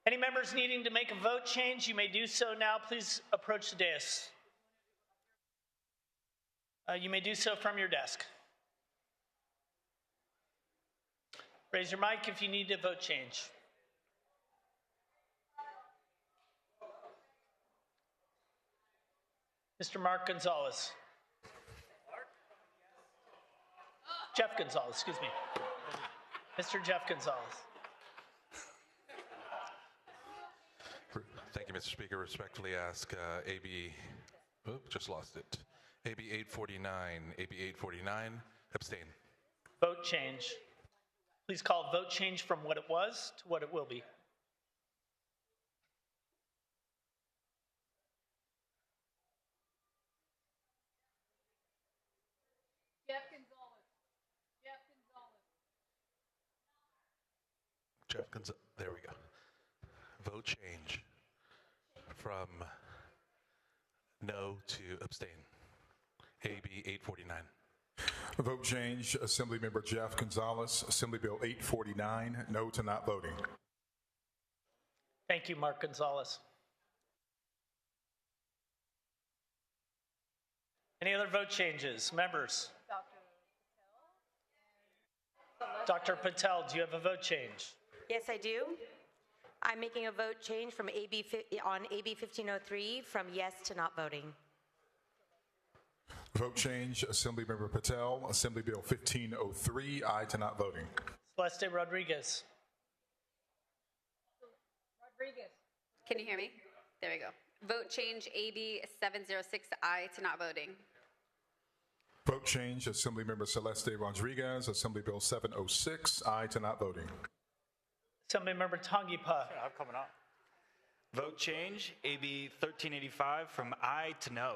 Any members needing to make a vote change, you may do so now. Please approach the dais. You may do so from your desk. Raise your mic if you need a vote change. Mr. Mark Gonzalez. Jeff Gonzalez, excuse me. Mr. Jeff Gonzalez. Thank you, Mr. Speaker. Respectfully ask AB, just lost it. AB 849, AB 849, abstain. Vote change. Please call vote change from what it was to what it will be. Jeff Gonzalez. Jeff Gonzalez. Jeff Gonzalez, there we go. Vote change from no to abstain. AB 849. Vote change, Assemblymember Jeff Gonzalez, Assembly Bill 849, no to not voting. Thank you, Mark Gonzalez. Any other vote changes? Members? Dr. Patel, do you have a vote change? Yes, I do. I'm making a vote change from on AB 1503 from yes to not voting. Vote change, Assemblymember Patel, Assembly Bill 1503, aye to not voting. Celeste Rodriguez. Rodriguez. Can you hear me? There we go. Vote change AB 706, aye to not voting. Vote change, Assemblymember Celeste Rodriguez, Assembly Bill 706, aye to not voting. Assemblymember Tongipa. I'm coming up. Vote change, AB 1385 from aye to no.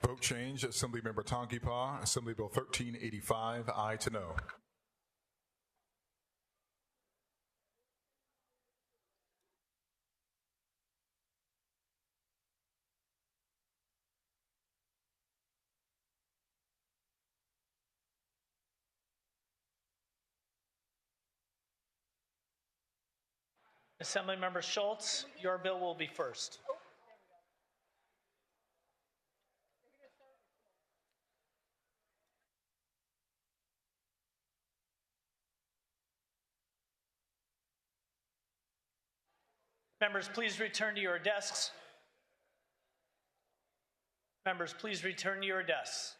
Vote change, Assemblymember Tongipa, Assembly Bill 1385, aye to no. Assemblymember Schultz, your bill will be first. Members, please return to your desks. Members, please return to your desks.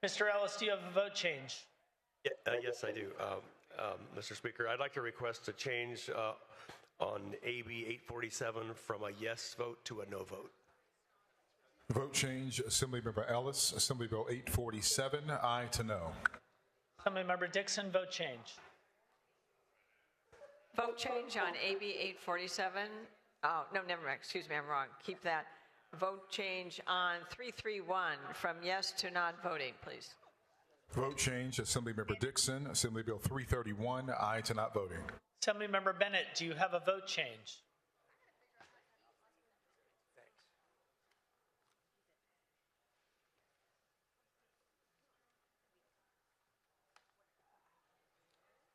Mr. Ellis, do you have a vote change? Yes, I do. Mr. Speaker, I'd like to request a change on AB 847 from a yes vote to a no vote. Vote change, Assemblymember Ellis, Assembly Bill 847, aye to no. Assemblymember Dixon, vote change. Vote change on AB 847. Oh, no, never mind. Excuse me, I'm wrong. Keep that. Vote change on 331 from yes to not voting, please. Vote change, Assemblymember Dixon, Assembly Bill 331, aye to not voting. Assemblymember Bennett, do you have a vote change?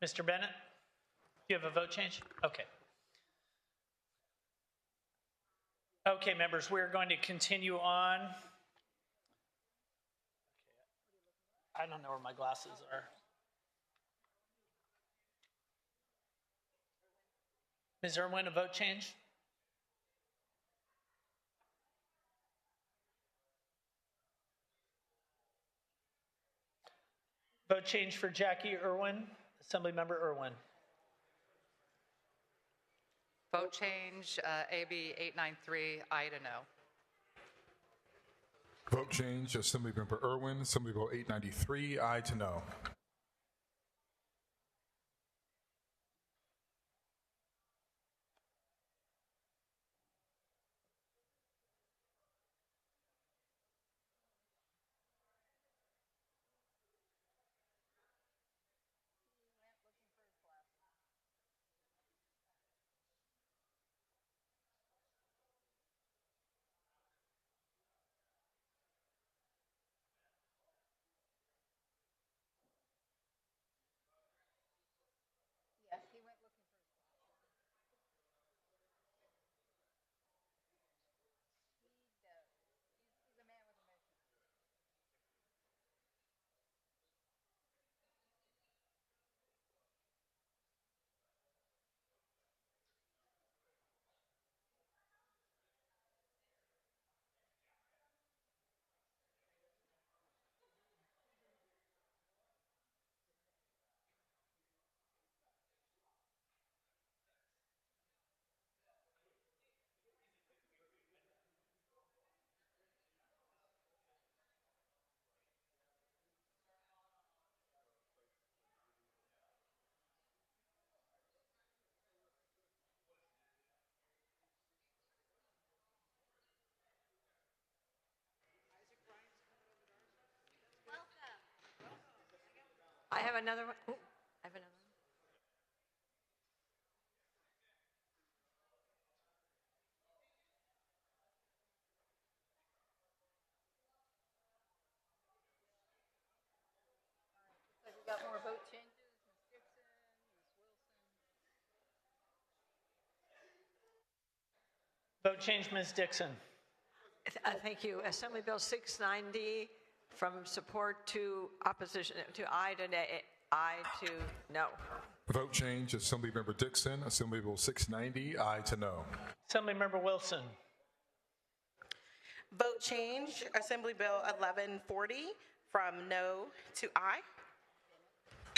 Mr. Bennett, do you have a vote change? Okay. Okay, members, we're going to continue on. I don't know where my glasses are. Ms. Irwin, a vote change? Vote change for Jackie Irwin, Assemblymember Irwin. Vote change, AB 893, aye to no. Vote change, Assemblymember Irwin, Assembly Bill 893, aye to no. Yes, he went looking for his glasses. He does. He's a man with a mission. I have another one. Ooh, I have another one. Looks like we got more vote changes. Ms. Dixon, Ms. Wilson. Vote change, Ms. Dixon. Thank you. Assembly Bill 690 from support to opposition to aye to nay, aye to no. Vote change, Assemblymember Dixon, Assembly Bill 690, aye to no. Assemblymember Wilson. Vote change, Assembly Bill 1140 from no to aye.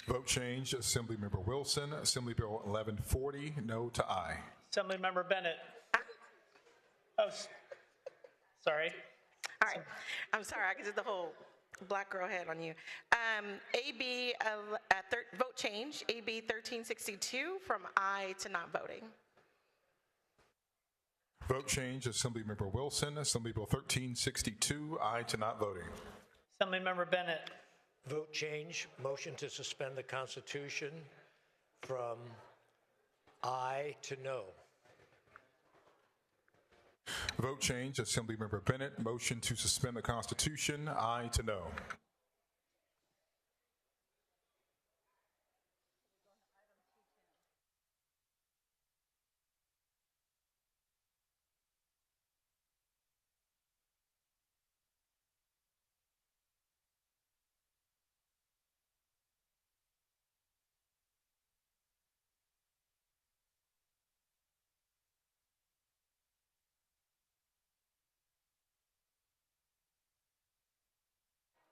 Vote change, Assemblymember Wilson, Assembly Bill 1140, no to aye. Assemblymember Bennett. Oh, sorry. All right. I'm sorry, I did the whole black girl head on you. Vote change, AB 1362 from aye to not voting. Vote change, Assemblymember Wilson, Assembly Bill 1362, aye to not voting. Assemblymember Bennett. Vote change, motion to suspend the Constitution from aye to no. Vote change, Assemblymember Bennett, motion to suspend the Constitution, aye to no.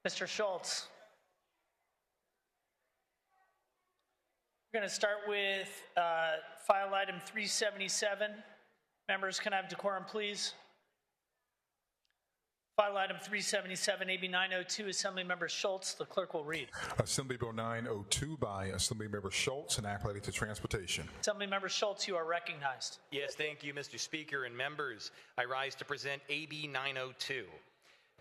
Mr. Schultz. We're going to start with file item 377. Members, can I have decorum, please? File item 377, AB 902, Assemblymember Schultz. The clerk will read. Assembly Bill 902 by Assemblymember Schultz and Act related to transportation. Assemblymember Schultz, you are recognized. Yes, thank you, Mr. Speaker and members. I rise to present AB 902.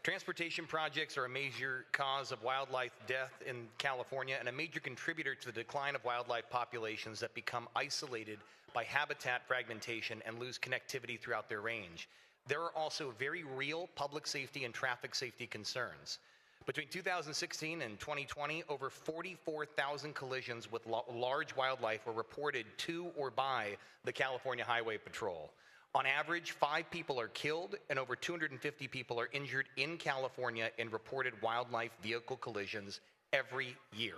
Transportation projects are a major cause of wildlife death in California and a major contributor to the decline of wildlife populations that become isolated by habitat fragmentation and lose connectivity throughout their range. There are also very real public safety and traffic safety concerns. Between 2016 and 2020, over 44,000 collisions with large wildlife were reported to or by the California Highway Patrol. On average, 5 people are killed and over 250 people are injured in California in reported wildlife vehicle collisions every year.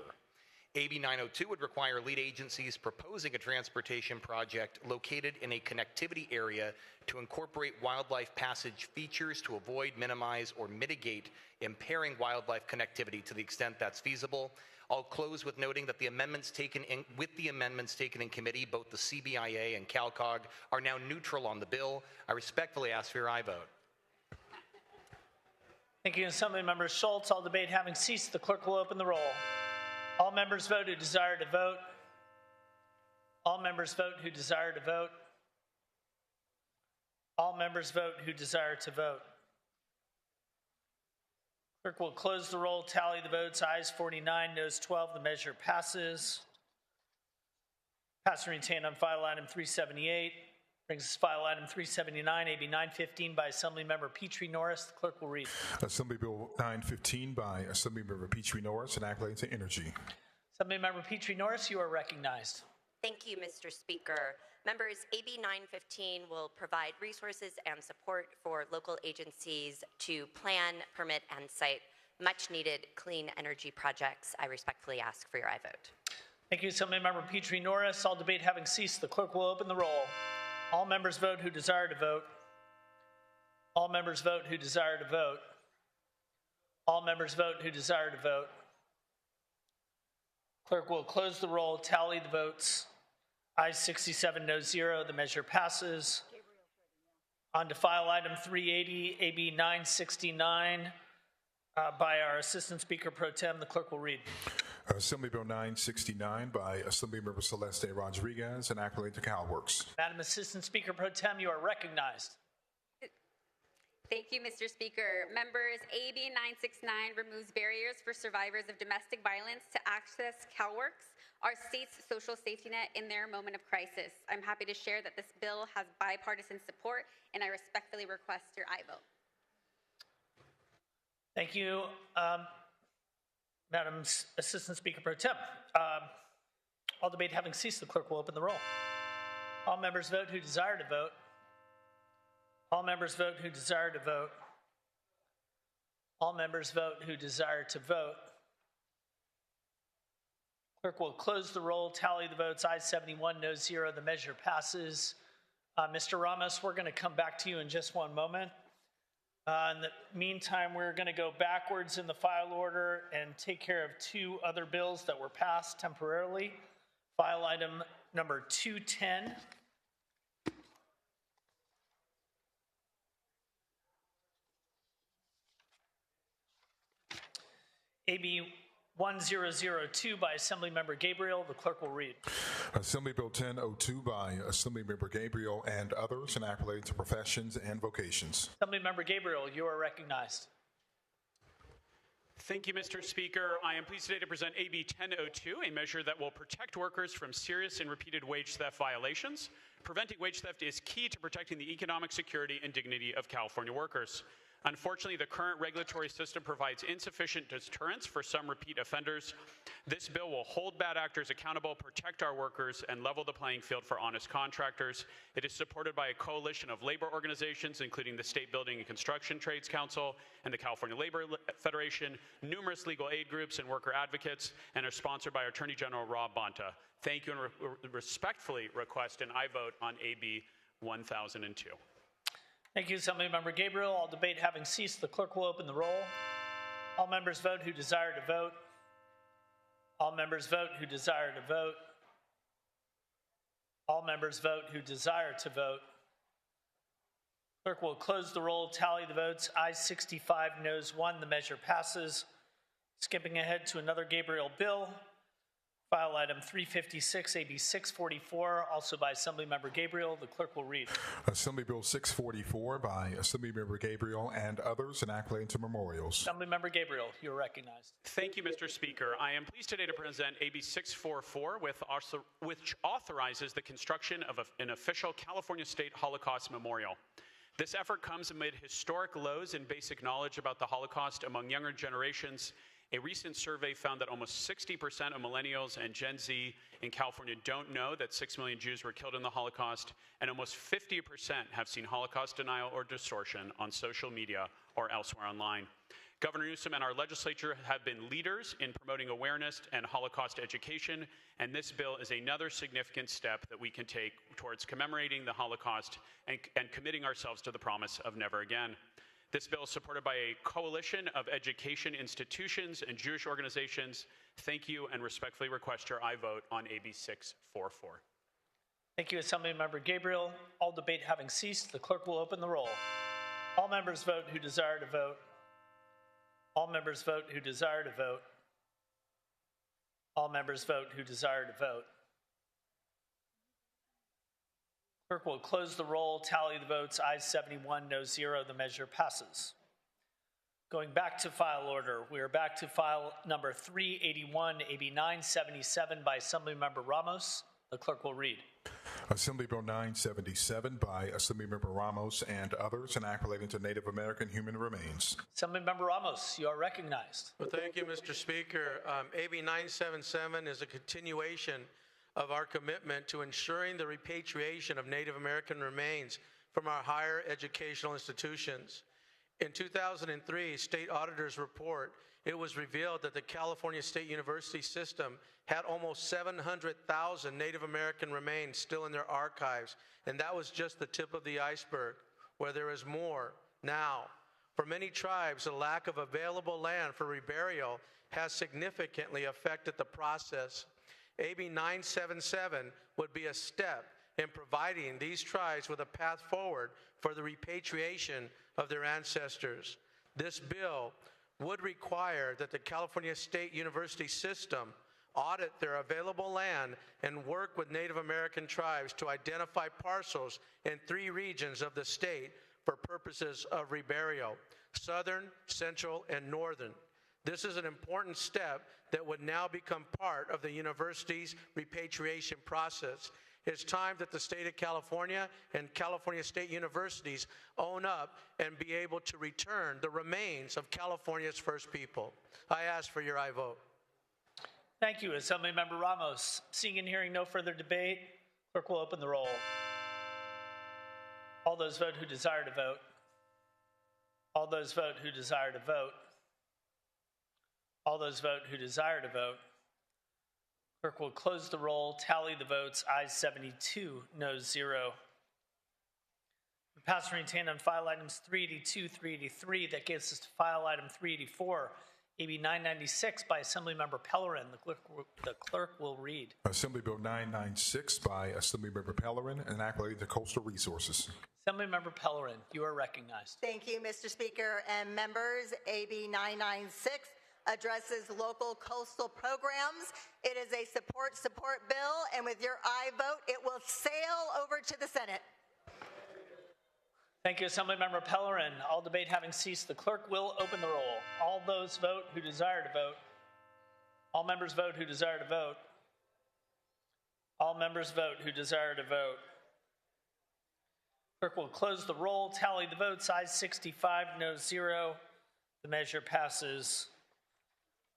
AB 902 would require lead agencies proposing a transportation project located in a connectivity area to incorporate wildlife passage features to avoid, minimize, or mitigate impairing wildlife connectivity to the extent that's feasible. I'll close with noting that with the amendments taken in committee, both the CBIA and CalCog are now neutral on the bill. I respectfully ask for your aye vote. Thank you, Assemblymember Schultz. All debate having ceased, the clerk will open the roll. All members vote who desire to vote. All members vote who desire to vote. All members vote who desire to vote. Clerk will close the roll, tally the votes. Ayes 49, noes 12. The measure passes. Pass and retain on file item 378. Brings us to file item 379, AB 915 by Assemblymember Petrie Norris. The clerk will read. Assembly Bill 915 by Assemblymember Petrie Norris, an accolade to energy. Assemblymember Petrie Norris, you are recognized. Thank you, Mr. Speaker. Members, AB 915 will provide resources and support for local agencies to plan, permit, and cite much-needed clean energy projects. I respectfully ask for your aye vote. Thank you, Assemblymember Petrie Norris. All debate having ceased, the clerk will open the roll. All members vote who desire to vote. All members vote who desire to vote. All members vote who desire to vote. Clerk will close the roll, tally the votes. Ayes 67, no 0. The measure passes. On to file item 380, AB 969 by our Assistant Speaker Pro Tem. The clerk will read. Assembly Bill 969 by Assemblymember Celeste Rodriguez, an accolade to CalWorks. Madam Assistant Speaker Pro Tem, you are recognized. Thank you, Mr. Speaker. Members, AB 969 removes barriers for survivors of domestic violence to access CalWorks, our state's social safety net in their moment of crisis. I'm happy to share that this bill has bipartisan support, and I respectfully request your aye vote. Thank you, Madam Assistant Speaker Pro Tem. All debate having ceased, the clerk will open the roll. All members vote who desire to vote. All members vote who desire to vote. All members vote who desire to vote. Clerk will close the roll, tally the votes. Ayes 71, no 0. The measure passes. Mr. Ramos, we're going to come back to you in just one moment. In the meantime, we're going to go backwards in the file order and take care of two other bills that were passed temporarily. File item number 210. AB 1002 by Assemblymember Gabriel. The clerk will read. Assembly Bill 1002 by Assemblymember Gabriel and others, an accolade to professions and vocations. Assemblymember Gabriel, you are recognized. Thank you, Mr. Speaker. I am pleased today to present AB 1002, a measure that will protect workers from serious and repeated wage theft violations. Preventing wage theft is key to protecting the economic security and dignity of California workers. Unfortunately, the current regulatory system provides insufficient deterrence for some repeat offenders. This bill will hold bad actors accountable, protect our workers, and level the playing field for honest contractors. It is supported by a coalition of labor organizations, including the State Building and Construction Trades Council and the California Labor Federation, numerous legal aid groups and worker advocates, and are sponsored by Attorney General Rob Bonta. Thank you, and respectfully request an aye vote on AB 1002. Thank you, Assemblymember Gabriel. All debate having ceased, the clerk will open the roll. All members vote who desire to vote. All members vote who desire to vote. All members vote who desire to vote. Clerk will close the roll, tally the votes. Ayes 65, noes 1. The measure passes. Skipping ahead to another Gabriel bill. File item 356, AB 644, also by Assemblymember Gabriel. The clerk will read. Assembly Bill 644 by Assemblymember Gabriel and others, an accolade to memorials. Assemblymember Gabriel, you are recognized. Thank you, Mr. Speaker. I am pleased today to present AB 644, which authorizes the construction of an official California State Holocaust Memorial. This effort comes amid historic lows in basic knowledge about the Holocaust among younger generations. A recent survey found that almost 60% of millennials and Gen Z in California don't know that 6 million Jews were killed in the Holocaust, and almost 50% have seen Holocaust denial or distortion on social media or elsewhere online. Governor Newsom and our legislature have been leaders in promoting awareness and Holocaust education, and this bill is another significant step that we can take towards commemorating the Holocaust and committing ourselves to the promise of never again. This bill is supported by a coalition of education institutions and Jewish organizations. Thank you, and respectfully request your aye vote on AB 644. Thank you, Assemblymember Gabriel. All debate having ceased, the clerk will open the roll. All members vote who desire to vote. All members vote who desire to vote. All members vote who desire to vote. Clerk will close the roll, tally the votes, ayes 71, no 0. The measure passes. Going back to file order, we are back to file number 381, AB 977 by Assemblymember Ramos. The clerk will read. Assembly Bill 977 by Assemblymember Ramos and others, an act relating to Native American human remains. Assemblymember Ramos, you are recognized. Well, thank you, Mr. Speaker. AB 977 is a continuation of our commitment to ensuring the repatriation of Native American remains from our higher educational institutions. In 2003 state auditor's report, it was revealed that the California State University system had almost 700,000 Native American remains still in their archives, and that was just the tip of the iceberg, where there is more now. For many tribes, the lack of available land for reburial has significantly affected the process. AB 977 would be a step in providing these tribes with a path forward for the repatriation of their ancestors. This bill would require that the California State University system audit their available land and work with Native American tribes to identify parcels in 3 regions of the state for purposes of reburial: Southern, Central, and Northern. This is an important step that would now become part of the university's repatriation process. It's time that the state of California and California State Universities own up and be able to return the remains of California's first people. I ask for your aye vote. Thank you, Assemblymember Ramos. Seeing and hearing no further debate, clerk will open the roll. All those vote who desire to vote. All those vote who desire to vote. All those vote who desire to vote. Clerk will close the roll, tally the votes, ayes 72, no 0. We pass and retain on file items 382, 383. That gives us to file item 384, AB 996 by Assemblymember Pellerin. The clerk will read. Assembly Bill 996 by Assemblymember Pellerin, an act relating to coastal resources. Assemblymember Pellerin, you are recognized. Thank you, Mr. Speaker and members. AB 996 addresses local coastal programs. It is a support bill, and with your aye vote, it will sail over to the Senate. Thank you, Assemblymember Pellerin. All debate having ceased, the clerk will open the roll. All those vote who desire to vote. All members vote who desire to vote. All members vote who desire to vote. Clerk will close the roll, tally the votes, ayes 65, no 0. The measure passes.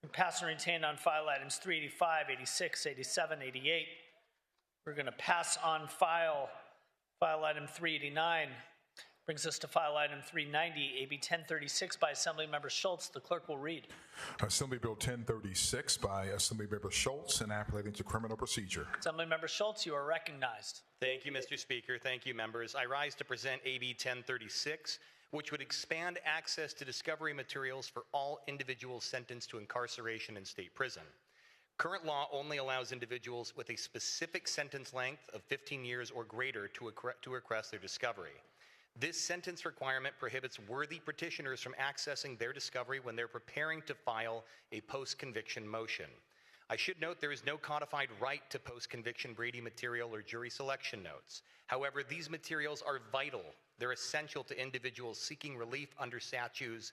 We pass and retain on file items 385, 86, 87, 88. We're going to pass on file item 389. Brings us to file item 390, AB 1036 by Assemblymember Schultz. The clerk will read. Assembly Bill 1036 by Assemblymember Schultz, an act relating to criminal procedure. Assemblymember Schultz, you are recognized. Thank you, Mr. Speaker. Thank you, members. I rise to present AB 1036, which would expand access to discovery materials for all individuals sentenced to incarceration in state prison. Current law only allows individuals with a specific sentence length of 15 years or greater to request their discovery. This sentence requirement prohibits worthy petitioners from accessing their discovery when they're preparing to file a post-conviction motion. I should note there is no codified right to post-conviction Brady material or jury selection notes. However, these materials are vital. They're essential to individuals seeking relief under statutes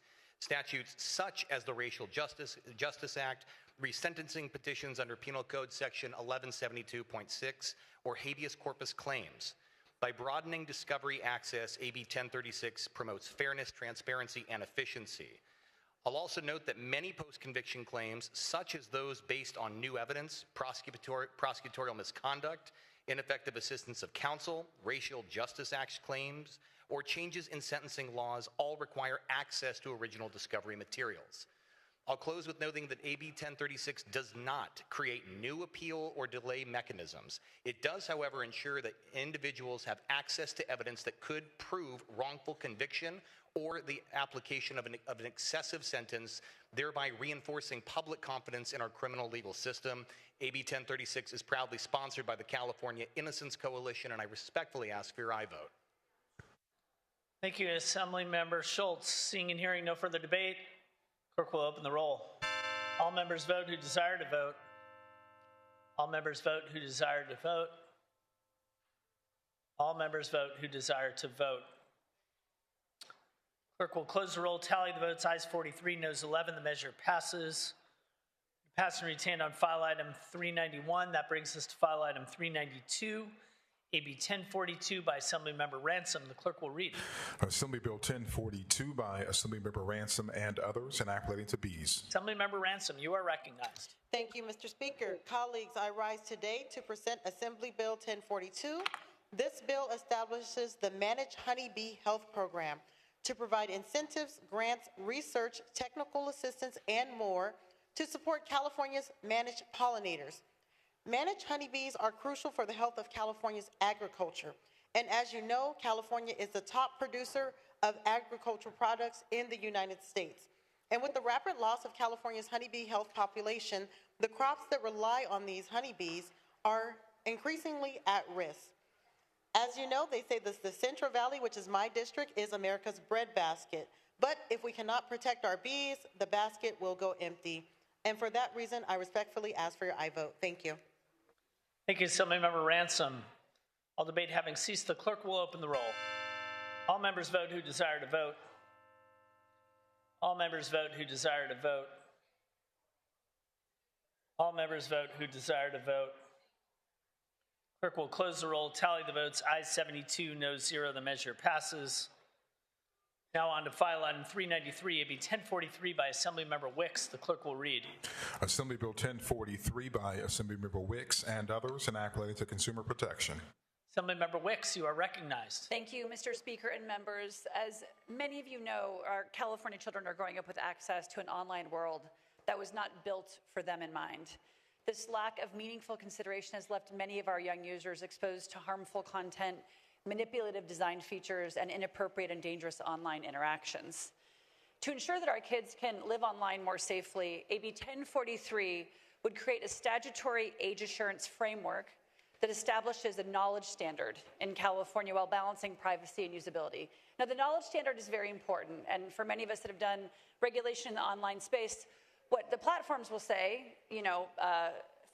such as the Racial Justice Act, resentencing petitions under Penal Code Section 1172.6, or habeas corpus claims. By broadening discovery access, AB 1036 promotes fairness, transparency, and efficiency. I'll also note that many post-conviction claims, such as those based on new evidence, prosecutorial misconduct, ineffective assistance of counsel, Racial Justice Act claims, or changes in sentencing laws, all require access to original discovery materials. I'll close with noting that AB 1036 does not create new appeal or delay mechanisms. It does, however, ensure that individuals have access to evidence that could prove wrongful conviction or the application of an excessive sentence, thereby reinforcing public confidence in our criminal legal system. AB 1036 is proudly sponsored by the California Innocence Coalition, and I respectfully ask for your aye vote. Thank you, Assemblymember Schultz. Seeing and hearing no further debate, clerk will open the roll. All members vote who desire to vote. All members vote who desire to vote. All members vote who desire to vote. Clerk will close the roll, tally the votes, ayes 43, noes 11. The measure passes. Pass and retain on file item 391. That brings us to file item 392. AB 1042 by Assemblymember Ransom. The clerk will read. Assembly Bill 1042 by Assemblymember Ransom and others, enacted relating to bees. Assemblymember Ransom, you are recognized. Thank you, Mr. Speaker. Colleagues, I rise today to present Assembly Bill 1042. This bill establishes the Managed Honeybee Health Program to provide incentives, grants, research, technical assistance, and more to support California's managed pollinators. Managed honeybees are crucial for the health of California's agriculture. And as you know, California is the top producer of agricultural products in the United States. And with the rapid loss of California's honeybee health population, the crops that rely on these honeybees are increasingly at risk. As you know, they say the Central Valley, which is my district, is America's breadbasket. But if we cannot protect our bees, the basket will go empty. And for that reason, I respectfully ask for your aye vote. Thank you. Thank you, Assemblymember Ransom. All debate having ceased, the clerk will open the roll. All members vote who desire to vote. All members vote who desire to vote. All members vote who desire to vote. Clerk will close the roll, tally the votes, ayes 72, noes 0. The measure passes. Now on to file item 393, AB 1043 by Assemblymember Wicks. The clerk will read. Assembly Bill 1043 by Assemblymember Wicks and others, enacted relating to consumer protection. Assemblymember Wicks, you are recognized. Thank you, Mr. Speaker and members. As many of you know, our California children are growing up with access to an online world that was not built for them in mind. This lack of meaningful consideration has left many of our young users exposed to harmful content, manipulative design features, and inappropriate and dangerous online interactions. To ensure that our kids can live online more safely, AB 1043 would create a statutory age assurance framework that establishes a knowledge standard in California while balancing privacy and usability. Now, the knowledge standard is very important, and for many of us that have done regulation in the online space, what the platforms will say,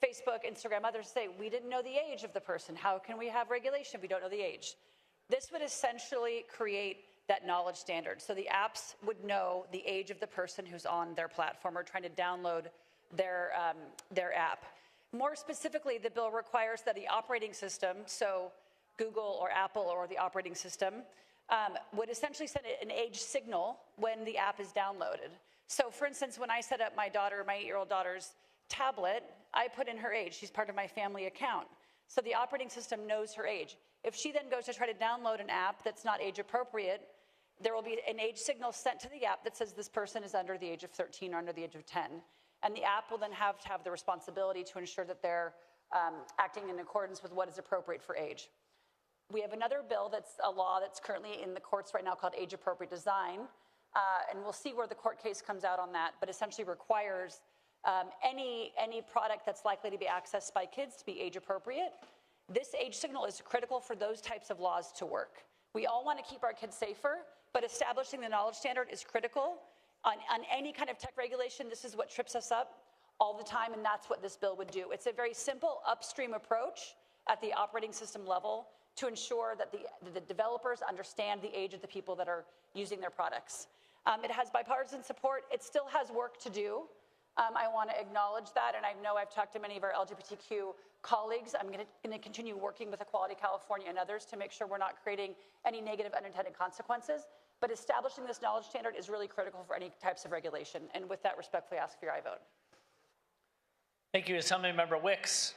Facebook, Instagram, others say, we didn't know the age of the person. How can we have regulation if we don't know the age? This would essentially create that knowledge standard. So the apps would know the age of the person who's on their platform or trying to download their app. More specifically, the bill requires that the operating system, so Google or Apple or the operating system, would essentially send an age signal when the app is downloaded. So for instance, when I set up my 8-year-old daughter's tablet, I put in her age. She's part of my family account. So the operating system knows her age. If she then goes to try to download an app that's not age appropriate, there will be an age signal sent to the app that says this person is under the age of 13 or under the age of 10. And the app will then have to have the responsibility to ensure that they're acting in accordance with what is appropriate for age. We have another bill that's a law that's currently in the courts right now called Age Appropriate Design. And we'll see where the court case comes out on that, but essentially requires any product that's likely to be accessed by kids to be age appropriate. This age signal is critical for those types of laws to work. We all want to keep our kids safer, but establishing the knowledge standard is critical. On any kind of tech regulation, this is what trips us up all the time, and that's what this bill would do. It's a very simple upstream approach at the operating system level to ensure that the developers understand the age of the people that are using their products. It has bipartisan support. It still has work to do. I want to acknowledge that, and I know I've talked to many of our LGBTQ colleagues. I'm going to continue working with Equality California and others to make sure we're not creating any negative unintended consequences. But establishing this knowledge standard is really critical for any types of regulation. And with that, respectfully ask for your aye vote. Thank you, Assemblymember Wicks.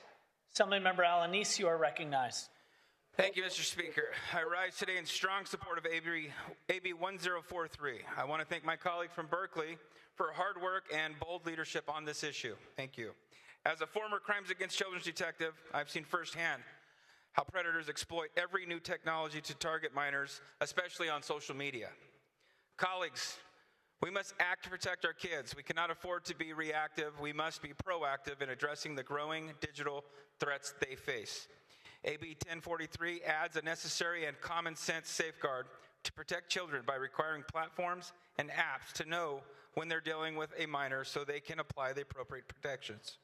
Assemblymember Alanis, you are recognized. Thank you, Mr. Speaker. I rise today in strong support of AB 1043. I want to thank my colleague from Berkeley for her hard work and bold leadership on this issue. Thank you. As a former crimes against children detective, I've seen firsthand how predators exploit every new technology to target minors, especially on social media. Colleagues, we must act to protect our kids. We cannot afford to be reactive. We must be proactive in addressing the growing digital threats they face. AB 1043 adds a necessary and common sense safeguard to protect children by requiring platforms and apps to know when they're dealing with a minor so they can apply the appropriate protections.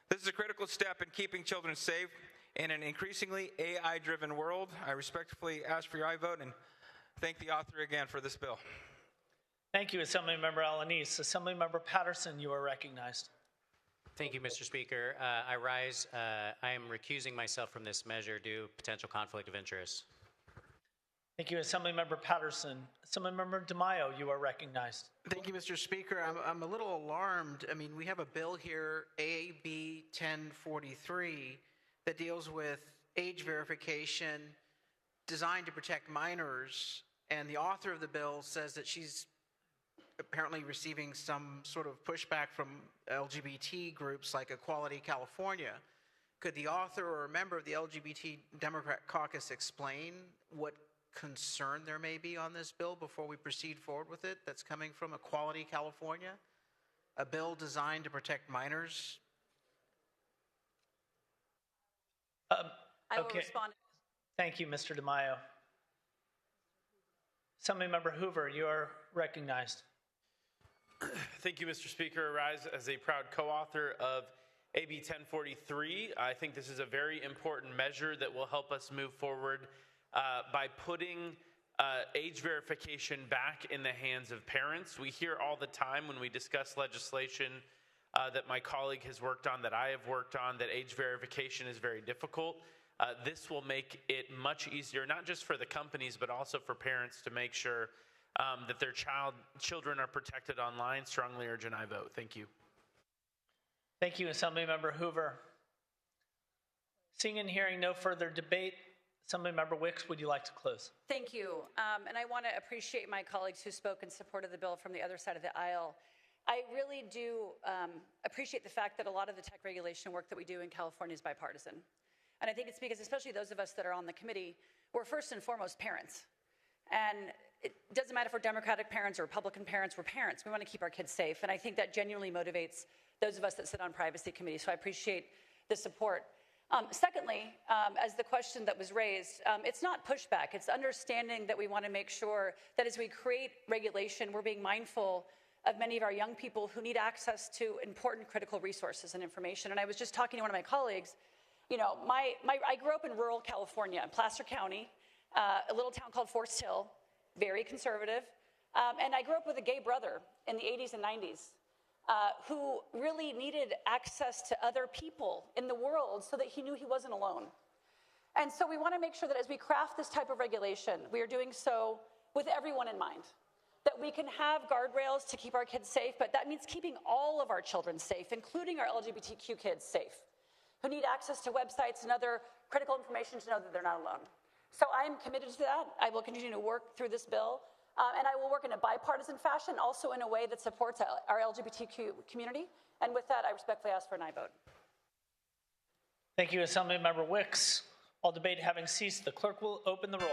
This is a critical step in keeping children safe in an increasingly AI-driven world. I respectfully ask for your aye vote and thank the author again for this bill. Thank you, Assemblymember Alanis. Assemblymember Patterson, you are recognized. Thank you, Mr. Speaker. I rise. I am recusing myself from this measure due to potential conflict of interest. Thank you, Assemblymember Patterson. Assemblymember DeMaio, you are recognized. Thank you, Mr. Speaker. I'm a little alarmed. I mean, we have a bill here, AB 1043, that deals with age verification designed to protect minors, and the author of the bill says that she's apparently receiving some sort of pushback from LGBT groups like Equality California. Could the author or a member of the LGBT Democrat caucus explain what concern there may be on this bill before we proceed forward with it that's coming from Equality California? A bill designed to protect minors? I will respond. Thank you, Mr. DeMaio. Assemblymember Hoover, you are recognized. Thank you, Mr. Speaker. I rise as a proud co-author of AB 1043. I think this is a very important measure that will help us move forward by putting age verification back in the hands of parents. We hear all the time when we discuss legislation that my colleague has worked on, that I have worked on, that age verification is very difficult. This will make it much easier, not just for the companies, but also for parents to make sure that their children are protected online. Strongly urge an aye vote. Thank you. Thank you, Assemblymember Hoover. Seeing and hearing no further debate, Assemblymember Wicks, would you like to close? Thank you. And I want to appreciate my colleagues who spoke in support of the bill from the other side of the aisle. I really do appreciate the fact that a lot of the tech regulation work that we do in California is bipartisan. And I think it's because, especially those of us that are on the committee, we're first and foremost parents. And it doesn't matter if we're Democratic parents or Republican parents, we're parents. We want to keep our kids safe. And I think that genuinely motivates those of us that sit on privacy committees. So I appreciate the support. Secondly, as the question that was raised, it's not pushback. It's understanding that we want to make sure that as we create regulation, we're being mindful of many of our young people who need access to important critical resources and information. And I was just talking to one of my colleagues. You know, I grew up in rural California, Placer County, a little town called Forest Hill, very conservative. And I grew up with a gay brother in the 80s and 90s who really needed access to other people in the world so that he knew he wasn't alone. And so we want to make sure that as we craft this type of regulation, we are doing so with everyone in mind. That we can have guardrails to keep our kids safe, but that means keeping all of our children safe, including our LGBTQ kids safe, who need access to websites and other critical information to know that they're not alone. So I am committed to that. I will continue to work through this bill, and I will work in a bipartisan fashion, also in a way that supports our LGBTQ community. And with that, I respectfully ask for an aye vote. Thank you, Assemblymember Wicks. All debate having ceased, the clerk will open the roll.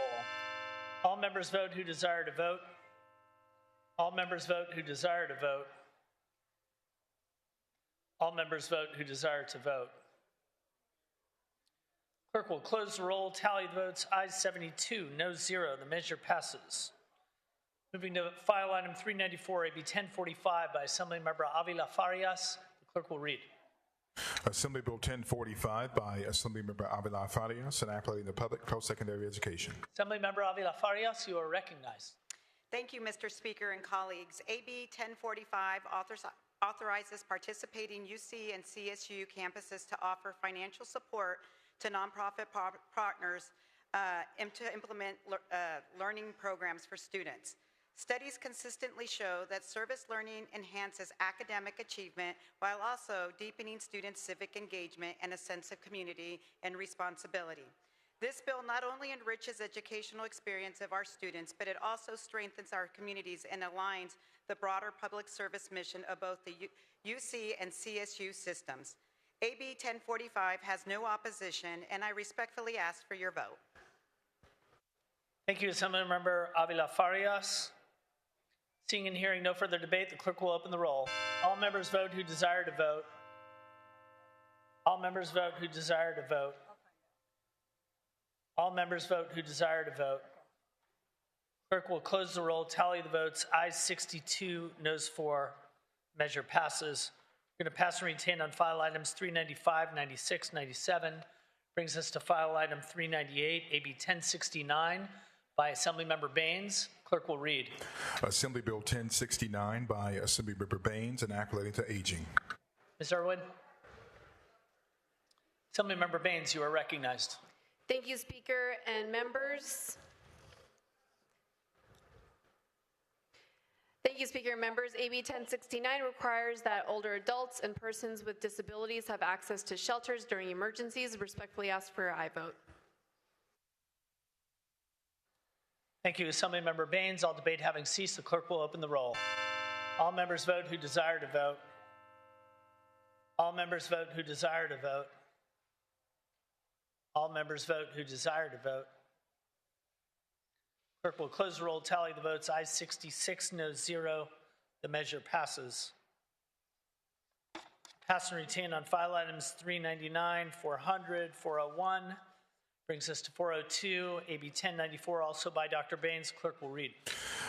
All members vote who desire to vote. All members vote who desire to vote. All members vote who desire to vote. Clerk will close the roll, tally the votes, ayes 72, noes 0. The measure passes. Moving to file item 394, AB 1045 by Assemblymember Avila Farias. The clerk will read. Assembly Bill 1045 by Assemblymember Avila Farias, enacting the public post-secondary education. Assemblymember Avila Farias, you are recognized. Thank you, Mr. Speaker and colleagues. AB 1045 authorizes participating UC and CSU campuses to offer financial support to nonprofit partners and to implement learning programs for students. Studies consistently show that service learning enhances academic achievement while also deepening students' civic engagement and a sense of community and responsibility. This bill not only enriches educational experience of our students, but it also strengthens our communities and aligns the broader public service mission of both the UC and CSU systems. AB 1045 has no opposition, and I respectfully ask for your vote. Thank you, Assemblymember Avila Farias. Seeing and hearing no further debate, the clerk will open the roll. All members vote who desire to vote. All members vote who desire to vote. All members vote who desire to vote. Clerk will close the roll, tally the votes. Ayes 62, noes 4. Measure passes. We're going to pass and retain on file items 395, 96, 97. Brings us to file item 398, AB 1069 by Assemblymember Baines. Clerk will read. Assembly Bill 1069 by Assemblymember Baines, an act relating to aging. Ms. Irwin. Assemblymember Baines, you are recognized. Thank you, Speaker and members. Thank you, Speaker and members. AB 1069 requires that older adults and persons with disabilities have access to shelters during emergencies. Respectfully ask for your aye vote. Thank you, Assemblymember Baines. All debate having ceased, the clerk will open the roll. All members vote who desire to vote. All members vote who desire to vote. All members vote who desire to vote. Clerk will close the roll, tally the votes. Ayes 66, noes 0. The measure passes. Pass and retain on file items 399, 400, 401. Brings us to 402, AB 1094, also by Dr. Baines. Clerk will read.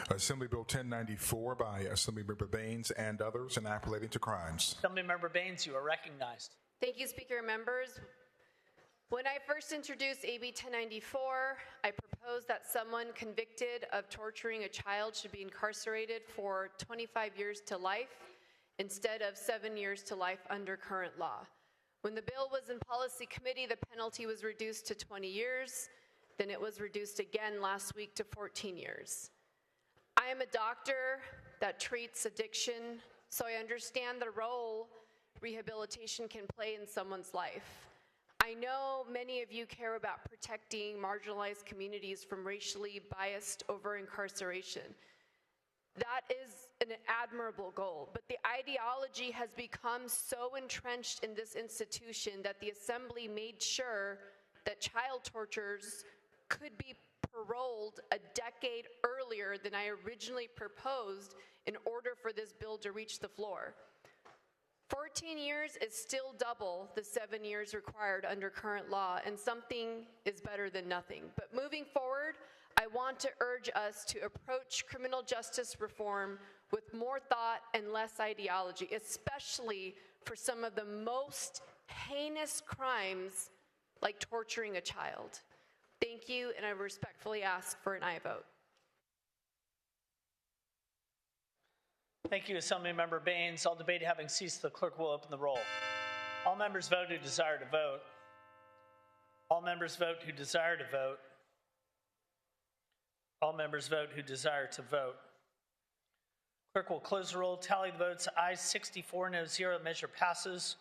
Assembly Bill 1094 by Assemblymember Baines and others, an act relating to crimes. Assemblymember Baines, you are recognized. Thank you, Speaker and members. When I first introduced AB 1094, I proposed that someone convicted of torturing a child should be incarcerated for 25 years to life instead of 7 years to life under current law. When the bill was in policy committee, the penalty was reduced to 20 years. Then it was reduced again last week to 14 years. I am a doctor that treats addiction, so I understand the role rehabilitation can play in someone's life. I know many of you care about protecting marginalized communities from racially biased over-incarceration. That is an admirable goal, but the ideology has become so entrenched in this institution that the Assembly made sure that child torturers could be paroled a decade earlier than I originally proposed in order for this bill to reach the floor. 14 years is still double the 7 years required under current law, and something is better than nothing. But moving forward, I want to urge us to approach criminal justice reform with more thought and less ideology, especially for some of the most heinous crimes like torturing a child. Thank you, and I respectfully ask for an aye vote. Thank you, Assemblymember Baines. All debate having ceased, the clerk will open the roll. All members vote who desire to vote. All members vote who desire to vote. All members vote who desire to vote. Clerk will close the roll, tally the votes. Ayes 64, no 0. Measure passes.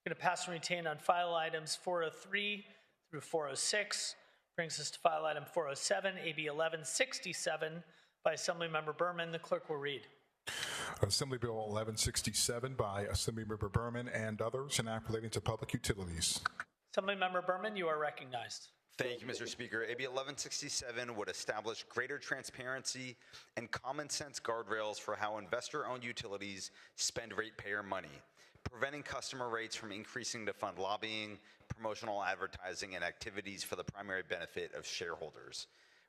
We're going to pass and retain on file items 403 through 406. Brings us to file item 407, AB 1167 by Assemblymember Berman. The clerk will read. Assembly Bill 1167 by Assemblymember Berman and others, an act relating to public utilities. Assemblymember Berman, you are recognized. Thank you, Mr. Speaker. AB 1167 would establish greater transparency and common sense guardrails for how investor-owned utilities spend ratepayer money, preventing customer rates from increasing to fund lobbying, promotional advertising, and activities for the primary benefit of shareholders.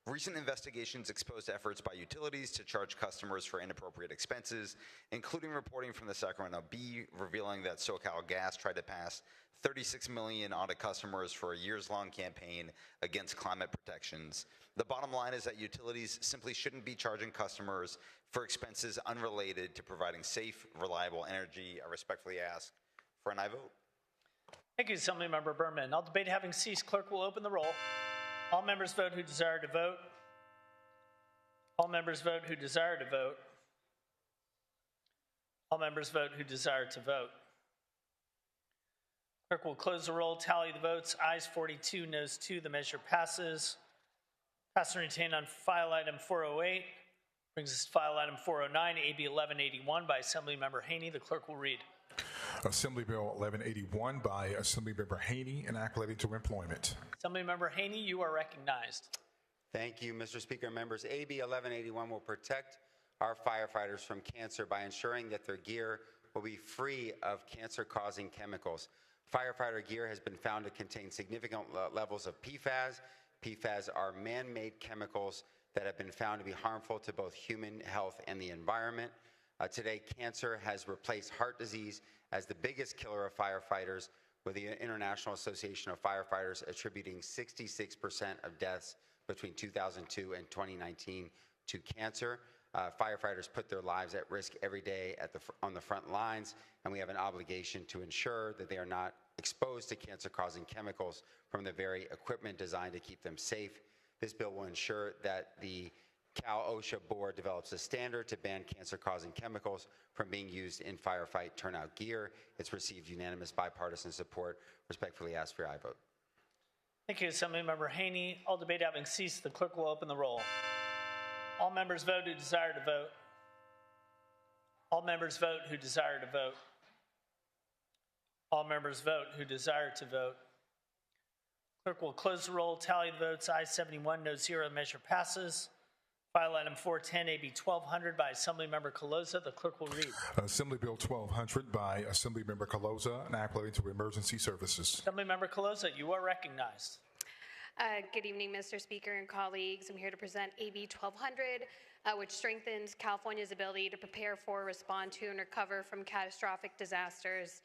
Recent investigations exposed efforts by utilities to charge customers for inappropriate expenses, including reporting from the Sacramento Bee revealing that SoCalGas tried to pass $36 million onto customers for a years-long campaign against climate protections. The bottom line is that utilities simply shouldn't be charging customers for expenses unrelated to providing safe, reliable energy. I respectfully ask for an aye vote. Thank you, Assemblymember Berman. All debate having ceased, clerk will open the roll. All members vote who desire to vote. All members vote who desire to vote. All members vote who desire to vote. Clerk will close the roll, tally the votes. Ayes 42, noes 2. The measure passes. Pass and retain on file item 408. Brings us to file item 409, AB 1181 by Assemblymember Haney. The clerk will read. Assembly Bill 1181 by Assemblymember Haney, enact relating to employment. Assemblymember Haney, you are recognized. Thank you, Mr. Speaker. Members, AB 1181 will protect our firefighters from cancer by ensuring that their gear will be free of cancer-causing chemicals. Firefighter gear has been found to contain significant levels of PFAS. PFAS are man-made chemicals that have been found to be harmful to both human health and the environment. Today, cancer has replaced heart disease as the biggest killer of firefighters, with the International Association of Firefighters attributing 66% of deaths between 2002 and 2019 to cancer. Firefighters put their lives at risk every day on the front lines, and we have an obligation to ensure that they are not exposed to cancer-causing chemicals from the very equipment designed to keep them safe. This bill will ensure that the Cal-OSHA board develops a standard to ban cancer-causing chemicals from being used in firefight turnout gear. It's received unanimous bipartisan support. Respectfully ask for your aye vote. Thank you, Assemblymember Haney. All debate having ceased, the clerk will open the roll. All members vote who desire to vote. All members vote who desire to vote. All members vote who desire to vote. Clerk will close the roll, tally the votes. Ayes 71, no 0. The measure passes. File item 410, AB 1200 by Assemblymember Coloza. The clerk will read. Assembly Bill 1200 by Assemblymember Coloza, enact relating to emergency services. Assemblymember Coloza, you are recognized. Good evening, Mr. Speaker and colleagues. I'm here to present AB 1200, which strengthens California's ability to prepare for, respond to, and recover from catastrophic disasters.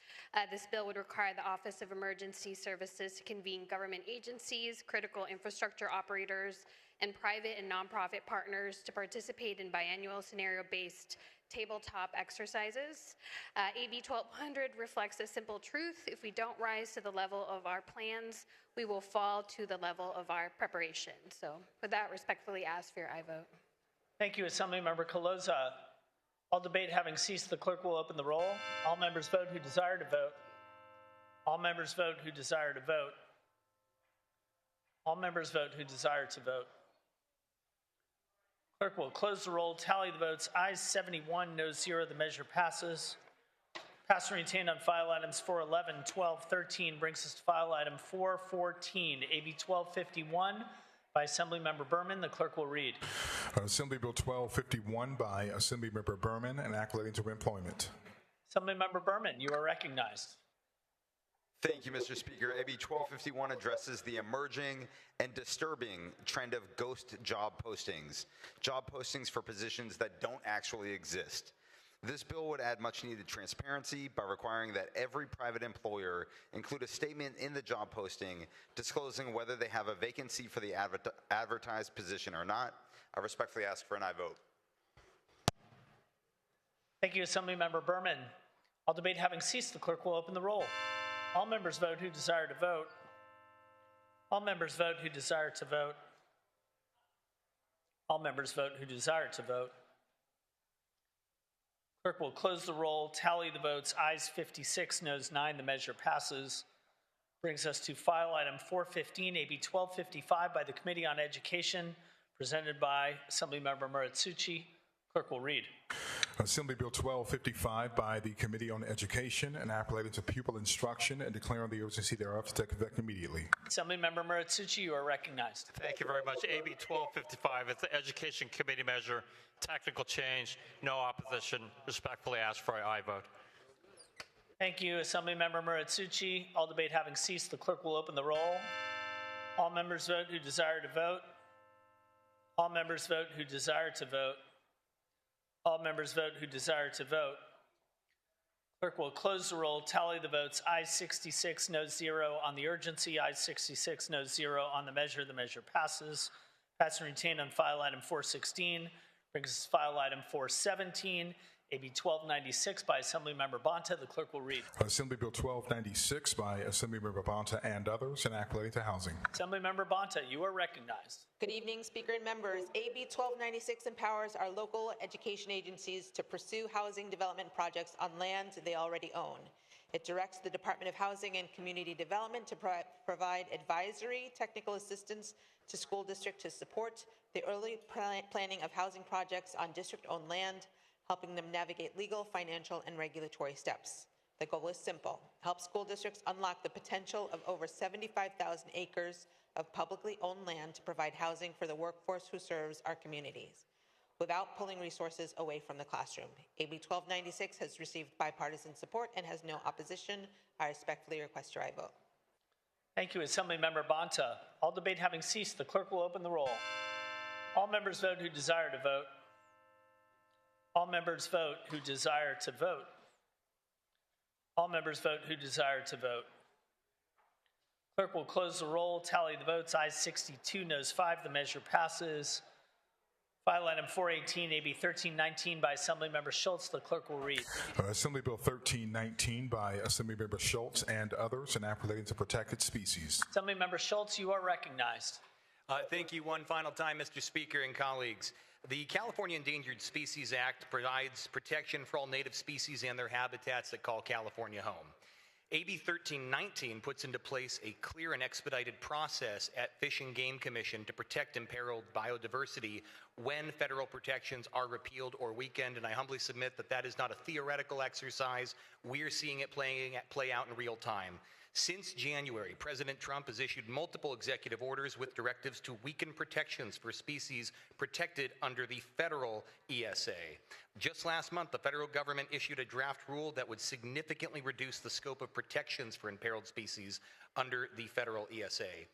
This bill would require the Office of Emergency Services to convene government agencies, critical infrastructure operators, and private and nonprofit partners to participate in biannual scenario-based tabletop exercises. AB 1200 reflects a simple truth. If we don't rise to the level of our plans, we will fall to the level of our preparation. So with that, respectfully ask for your aye vote. Thank you, Assemblymember Coloza. All debate having ceased, the clerk will open the roll. All members vote who desire to vote. All members vote who desire to vote. All members vote who desire to vote. Clerk will close the roll, tally the votes. Ayes 71, no 0. The measure passes. Pass and retain on file items 411, 12, 13 brings us to file item 414, AB 1251 by Assemblymember Berman. The clerk will read. Assembly Bill 1251 by Assemblymember Berman, enact relating to employment. Assemblymember Berman, you are recognized. Thank you, Mr. Speaker. AB 1251 addresses the emerging and disturbing trend of ghost job postings for positions that don't actually exist. This bill would add much-needed transparency by requiring that every private employer include a statement in the job posting disclosing whether they have a vacancy for the advertised position or not. I respectfully ask for an aye vote. Thank you, Assemblymember Berman. All debate having ceased, the clerk will open the roll. All members vote who desire to vote. All members vote who desire to vote. All members vote who desire to vote. Clerk will close the roll, tally the votes. Ayes 56, noes 9. The measure passes. Brings us to file item 415, AB 1255 by the Committee on Education, presented by Assemblymember Muratsuchi. Clerk will read. Assembly Bill 1255 by the Committee on Education, enact relating to pupil instruction and declaring the urgency thereof to take effect immediately. Assemblymember Muratsuchi, you are recognized. Thank you very much. AB 1255, it's the Education Committee measure, technical change, no opposition. Respectfully ask for an aye vote. Thank you, Assemblymember Muratsuchi. All debate having ceased, the clerk will open the roll. All members vote who desire to vote. All members vote who desire to vote. All members vote who desire to vote. Clerk will close the roll, tally the votes. Ayes 66, no 0 on the urgency. Ayes 66, no 0 on the measure. The measure passes. Pass and retain on file item 416. Brings us to file item 417, AB 1296 by Assemblymember Bonta. The clerk will read. Assembly Bill 1296 by Assemblymember Bonta and others, and act relating to housing. Assemblymember Bonta, you are recognized. Good evening, Speaker and members. AB 1296 empowers our local education agencies to pursue housing development projects on land they already own. It directs the Department of Housing and Community Development to provide advisory, technical assistance to school districts to support the early planning of housing projects on district-owned land, helping them navigate legal, financial, and regulatory steps. The goal is simple: help school districts unlock the potential of over 75,000 acres of publicly owned land to provide housing for the workforce who serves our communities, without pulling resources away from the classroom. AB 1296 has received bipartisan support and has no opposition. I respectfully request your aye vote. Thank you, Assemblymember Bonta. All debate having ceased, the clerk will open the roll. All members vote who desire to vote. All members vote who desire to vote. All members vote who desire to vote. Clerk will close the roll, tally the votes. Ayes 62, noes 5. The measure passes. File item 418, AB 1319 by Assemblymember Schultz. The clerk will read. Assembly Bill 1319 by Assemblymember Schultz and others, and act relating to protected species. Assemblymember Schultz, you are recognized. Thank you one final time, Mr. Speaker and colleagues. The California Endangered Species Act provides protection for all native species and their habitats that call California home. AB 1319 puts into place a clear and expedited process at Fish and Game Commission to protect imperiled biodiversity when federal protections are repealed or weakened, and I humbly submit that that is not a theoretical exercise. We're seeing it play out in real time. Since January, President Trump has issued multiple executive orders with directives to weaken protections for species protected under the federal ESA. Just last month, the federal government issued a draft rule that would significantly reduce the scope of protections for imperiled species under the federal ESA.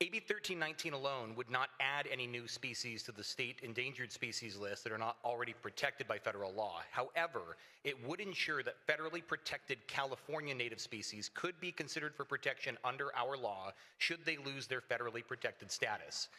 AB 1319 alone would not add any new species to the state endangered species list that are not already protected by federal law. However, it would ensure that federally protected California native species could be considered for protection under our law should they lose their federally protected status.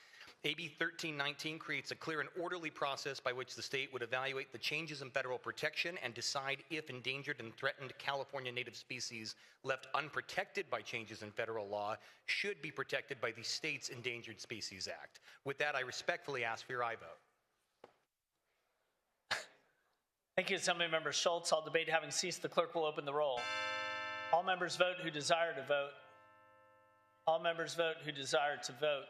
AB 1319 creates a clear and orderly process by which the state would evaluate the changes in federal protection and decide if endangered and threatened California native species left unprotected by changes in federal law should be protected by the state's Endangered Species Act. With that, I respectfully ask for your aye vote. Thank you, Assemblymember Schultz. All debate having ceased, the clerk will open the roll. All members vote who desire to vote. All members vote who desire to vote.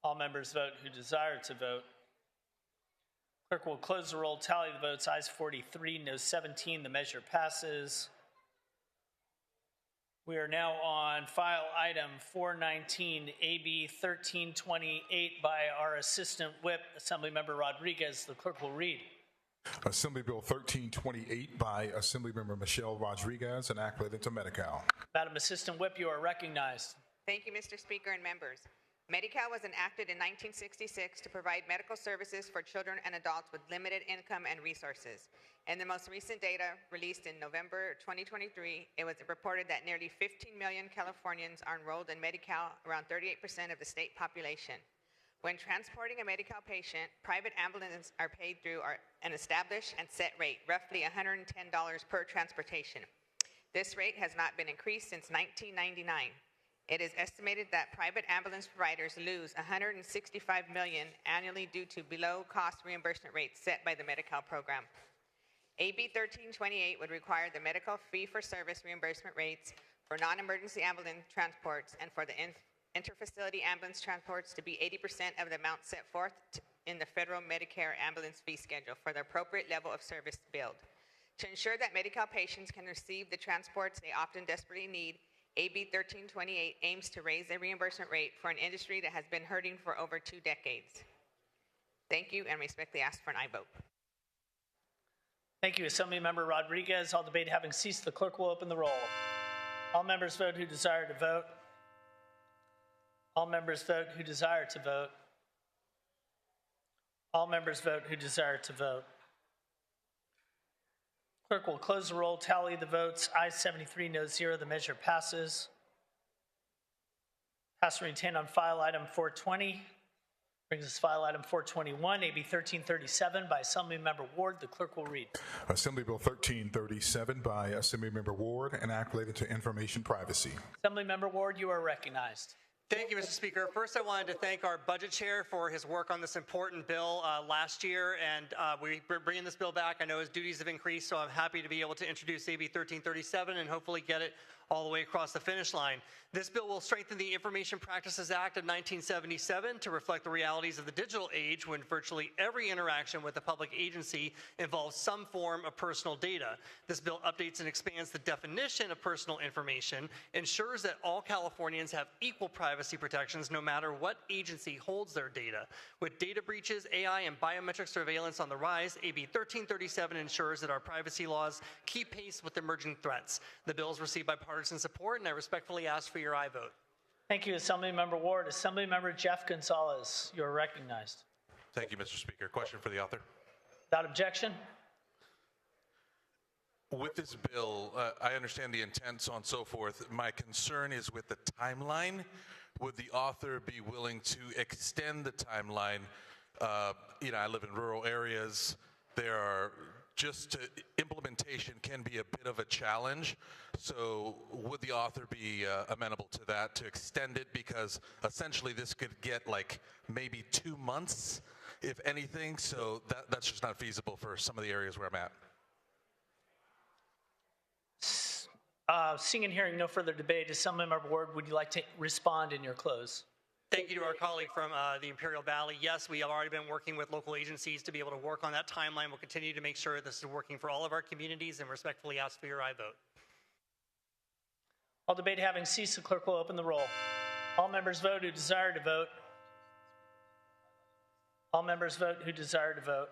All members vote who desire to vote. Clerk will close the roll, tally the votes. Ayes 43, noes 17. The measure passes. We are now on file item 419, AB 1328 by our Assistant Whip, Assemblymember Rodriguez. The clerk will read. Assembly Bill 1328 by Assemblymember Michelle Rodriguez, and act relating to Medi-Cal. Madam Assistant Whip, you are recognized. Thank you, Mr. Speaker and members. Medi-Cal was enacted in 1966 to provide medical services for children and adults with limited income and resources. In the most recent data released in November 2023, it was reported that nearly 15 million Californians are enrolled in Medi-Cal, around 38% of the state population. When transporting a Medi-Cal patient, private ambulances are paid through an established and set rate, roughly $110 per transportation. This rate has not been increased since 1999. It is estimated that private ambulance providers lose $165 million annually due to below-cost reimbursement rates set by the Medi-Cal program. AB 1328 would require the medical fee-for-service reimbursement rates for non-emergency ambulance transports and for the interfacility ambulance transports to be 80% of the amount set forth in the federal Medicare ambulance fee schedule for the appropriate level of service billed. To ensure that Medi-Cal patients can receive the transports they often desperately need, AB 1328 aims to raise the reimbursement rate for an industry that has been hurting for over 2 decades. Thank you, and respectfully ask for an aye vote. Thank you, Assemblymember Rodriguez. All debate having ceased, the clerk will open the roll. All members vote who desire to vote. All members vote who desire to vote. All members vote who desire to vote. Clerk will close the roll, tally the votes. Ayes 73, noes 0. The measure passes. Pass and retain on file item 420, Brings us to file item 421, AB 1337 by Assemblymember Ward. The clerk will read. Assembly Bill 1337 by Assemblymember Ward, an act related to information privacy. Assemblymember Ward, you are recognized. Thank you, Mr. Speaker. First, I wanted to thank our budget chair for his work on this important bill last year, and we're bringing this bill back. I know his duties have increased, so I'm happy to be able to introduce AB 1337 and hopefully get it all the way across the finish line. This bill will strengthen the Information Practices Act of 1977 to reflect the realities of the digital age when virtually every interaction with a public agency involves some form of personal data. This bill updates and expands the definition of personal information, ensures that all Californians have equal privacy protections no matter what agency holds their data. With data breaches, AI, and biometric surveillance on the rise, AB 1337 ensures that our privacy laws keep pace with emerging threats. The bill is received bipartisan support, and I respectfully ask for your aye vote. Thank you, Assemblymember Ward. Assemblymember Jeff Gonzalez, you are recognized. Thank you, Mr. Speaker. Question for the author. Without objection. With this bill, I understand the intent, so on and so forth. My concern is with the timeline. Would the author be willing to extend the timeline? I live in rural areas. There are implementation can be a bit of a challenge. So would the author be amenable to that, to extend it? Because essentially this could get like maybe 2 months, if anything. So that's just not feasible for some of the areas where I'm at. Seeing and hearing no further debate, Assemblymember Ward, would you like to respond in your close? Thank you to our colleague from the Imperial Valley. Yes, we have already been working with local agencies to be able to work on that timeline. We'll continue to make sure this is working for all of our communities, and respectfully ask for your aye vote. All debate having ceased, the clerk will open the roll. All members vote who desire to vote. All members vote who desire to vote.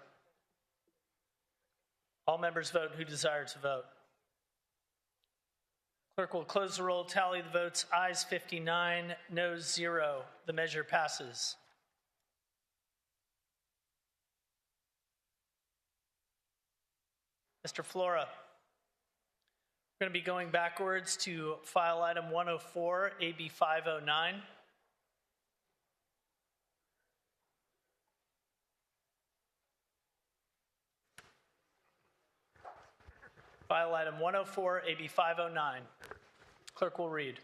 All members vote who desire to vote. Clerk will close the roll, tally the votes. Ayes 59, noes 0. The measure passes. Mr. Flora, we're going to be going backwards to file item 104, AB 509. File item 104, AB 509. Clerk will read.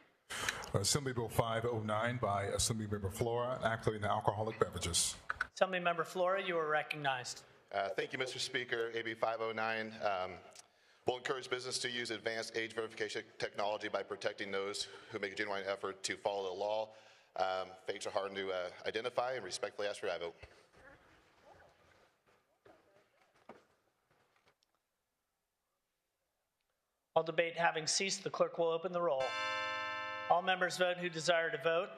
Assembly Bill 509 by Assemblymember Flora, an act relating to alcoholic beverages. Assemblymember Flora, you are recognized. Thank you, Mr. Speaker. AB 509 will encourage business to use advanced age verification technology by protecting those who make a genuine effort to follow the law. Fakes are hard to identify, and respectfully ask for your aye vote. All debate having ceased, the clerk will open the roll. All members vote who desire to vote.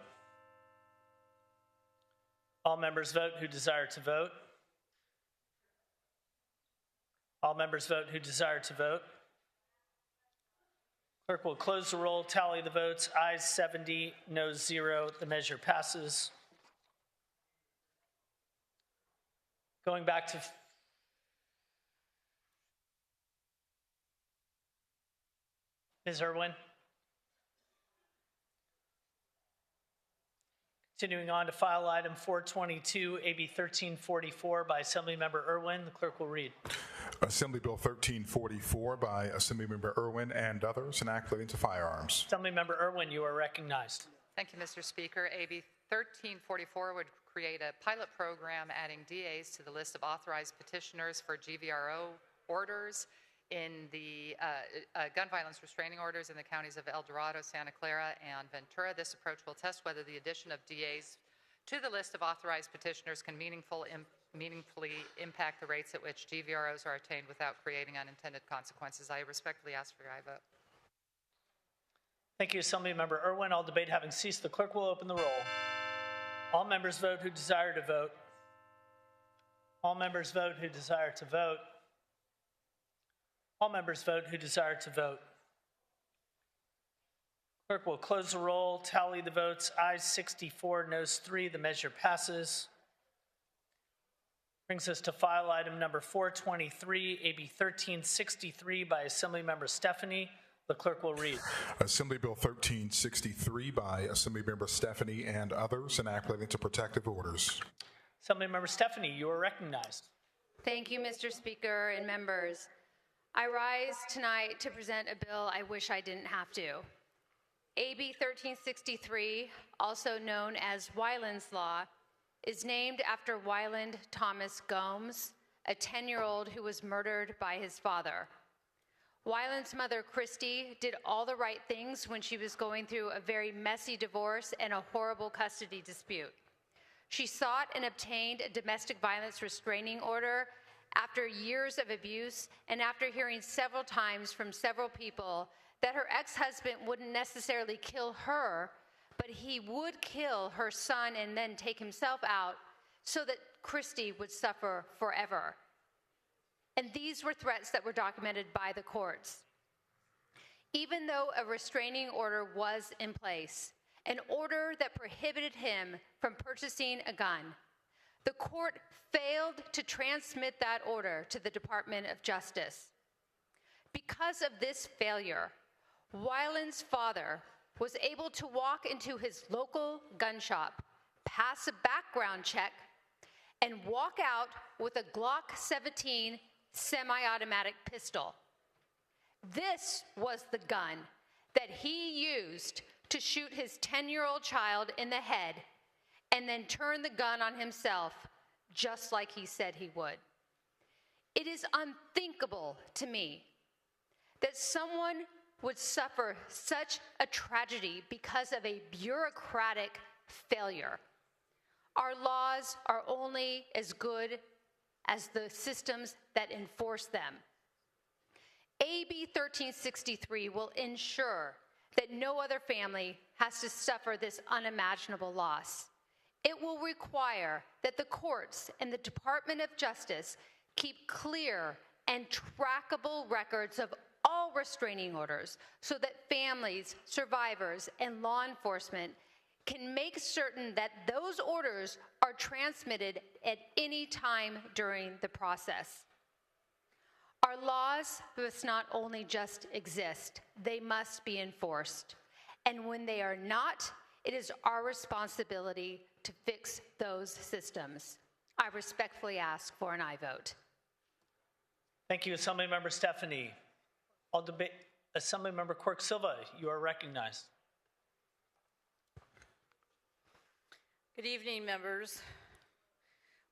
All members vote who desire to vote. All members vote who desire to vote. Clerk will close the roll, tally the votes. Ayes 70, noes 0. The measure passes. Going back to Ms. Irwin. Continuing on to file item 422, AB 1344 by Assemblymember Irwin. The clerk will read. Assembly Bill 1344 by Assemblymember Irwin and others, an act relating to firearms. Assemblymember Irwin, you are recognized. Thank you, Mr. Speaker. AB 1344 would create a pilot program adding DAs to the list of authorized petitioners for GVRO orders in the gun violence restraining orders in the counties of El Dorado, Santa Clara, and Ventura. This approach will test whether the addition of DAs to the list of authorized petitioners can meaningfully impact the rates at which GVROs are obtained without creating unintended consequences. I respectfully ask for your aye vote. Thank you, Assemblymember Irwin. All debate having ceased, the clerk will open the roll. All members vote who desire to vote. All members vote who desire to vote. All members vote who desire to vote. Clerk will close the roll, tally the votes. Ayes 64, noes 3. The measure passes. Brings us to file item number 423, AB 1363 by Assemblymember Stephanie. The clerk will read. Assembly Bill 1363 by Assemblymember Stephanie and others, an act relating to protective orders. Assemblymember Stephanie, you are recognized. Thank you, Mr. Speaker and members. I rise tonight to present a bill I wish I didn't have to. AB 1363, also known as Weiland's Law, is named after Weiland Thomas Gomes, a 10-year-old who was murdered by his father. Weiland's mother, Christy, did all the right things when she was going through a very messy divorce and a horrible custody dispute. She sought and obtained a domestic violence restraining order after years of abuse and after hearing several times from several people that her ex-husband wouldn't necessarily kill her, but he would kill her son and then take himself out so that Christy would suffer forever. And these were threats that were documented by the courts. Even though a restraining order was in place, an order that prohibited him from purchasing a gun, the court failed to transmit that order to the Department of Justice. Because of this failure, Weiland's father was able to walk into his local gun shop, pass a background check, and walk out with a Glock 17 semi-automatic pistol. This was the gun that he used to shoot his 10-year-old child in the head and then turn the gun on himself, just like he said he would. It is unthinkable to me that someone would suffer such a tragedy because of a bureaucratic failure. Our laws are only as good as the systems that enforce them. AB 1363 will ensure that no other family has to suffer this unimaginable loss. It will require that the courts and the Department of Justice keep clear and trackable records of all restraining orders so that families, survivors, and law enforcement can make certain that those orders are transmitted at any time during the process. Our laws must not only just exist, they must be enforced. And when they are not, it is our responsibility to fix those systems. I respectfully ask for an aye vote. Thank you, Assemblymember Stephanie. I'll debate. Assemblymember Quirk Silva, you are recognized. Good evening, members.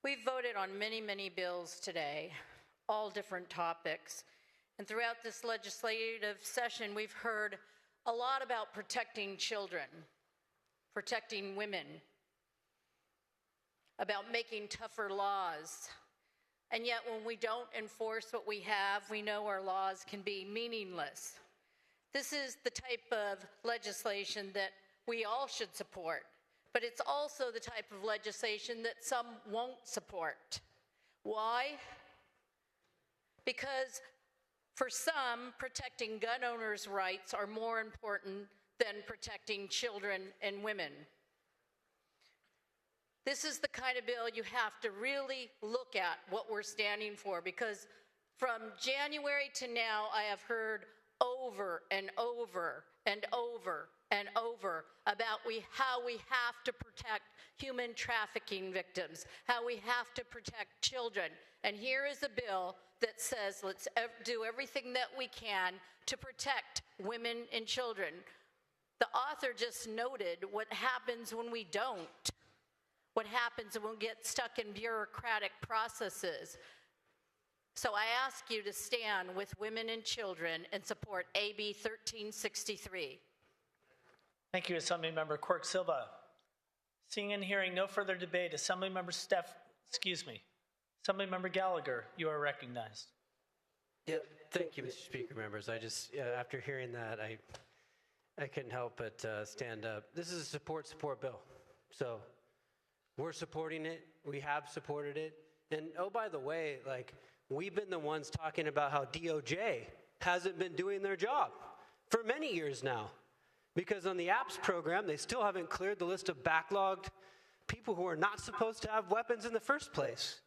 We've voted on many, many bills today, all different topics. And throughout this legislative session, we've heard a lot about protecting children, protecting women, about making tougher laws. And yet when we don't enforce what we have, we know our laws can be meaningless. This is the type of legislation that we all should support, but it's also the type of legislation that some won't support. Why? Because for some, protecting gun owners' rights are more important than protecting children and women. This is the kind of bill you have to really look at what we're standing for, because from January to now, I have heard over and over and over and over about how we have to protect human trafficking victims, how we have to protect children. And here is a bill that says let's do everything that we can to protect women and children. The author just noted what happens when we don't. What happens when we get stuck in bureaucratic processes. So I ask you to stand with women and children and support AB 1363. Thank you, Assemblymember Quirk Silva. Seeing and hearing no further debate, Assemblymember Gallagher, you are recognized. Yeah, thank you, Mr. Speaker, members. I just, after hearing that, I couldn't help but stand up. This is a support bill. So we're supporting it. We have supported it. And oh, by the way, we've been the ones talking about how DOJ hasn't been doing their job for many years now. Because on the APPS program, they still haven't cleared the list of backlogged people who are not supposed to have weapons in the first place.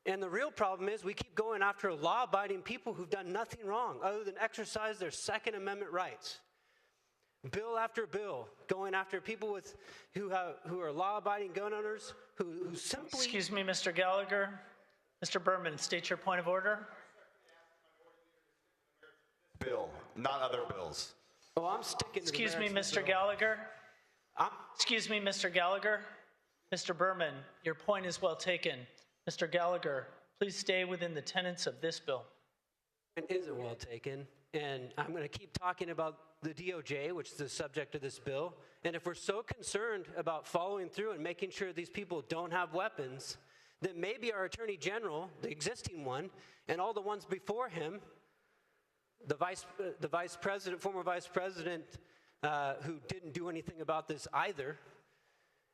And the real problem is we keep going after law-abiding people who've done nothing wrong other than exercise their Second Amendment rights. Bill after bill, going after people who are law-abiding gun owners who simply... Excuse me, Mr. Gallagher. Mr. Berman, state your point of order. Bill, not other bills. Oh, I'm sticking to Excuse the me, merits of the Mr. bill. Gallagher. Excuse me, Mr. Gallagher. Mr. Berman, your point is well taken. Mr. Gallagher, please stay within the tenets of this bill. It isn't well taken, and I'm going to keep talking about the DOJ, which is the subject of this bill. And if we're so concerned about following through and making sure these people don't have weapons, then maybe our Attorney General, the existing one, and all the ones before him, the vice president, former vice president, who didn't do anything about this either,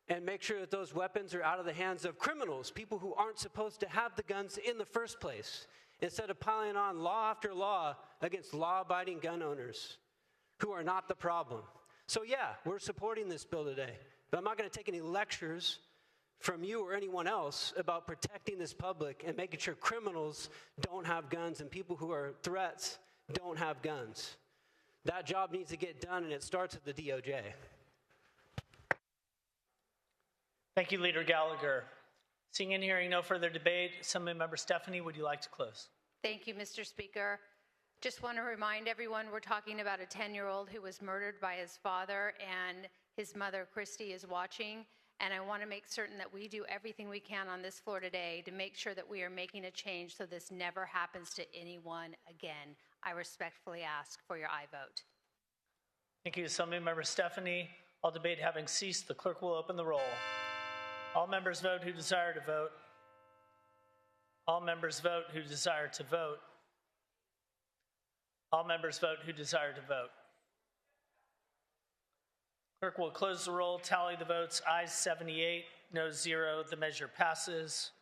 and make sure that those weapons are out of the hands of criminals, people who aren't supposed to have the guns in the first place, instead of piling on law after law against law-abiding gun owners who are not the problem. So yeah, we're supporting this bill today, but I'm not going to take any lectures from you or anyone else about protecting this public and making sure criminals don't have guns and people who are threats don't have guns. That job needs to get done, and it starts at the DOJ. Thank you, Leader Gallagher. Seeing and hearing no further debate, Assemblymember Stephanie, would you like to close? Thank you, Mr. Speaker. Just want to remind everyone we're talking about a 10-year-old who was murdered by his father, and his mother, Christy, is watching. And I want to make certain that we do everything we can on this floor today to make sure that we are making a change so this never happens to anyone again. I respectfully ask for your aye vote. Thank you, Assemblymember Stephanie. All debate having ceased, the clerk will open the roll. All members vote who desire to vote. All members vote who desire to vote. All members vote who desire to vote. Clerk will close the roll, tally the votes. Ayes 78, no 0. The measure passes.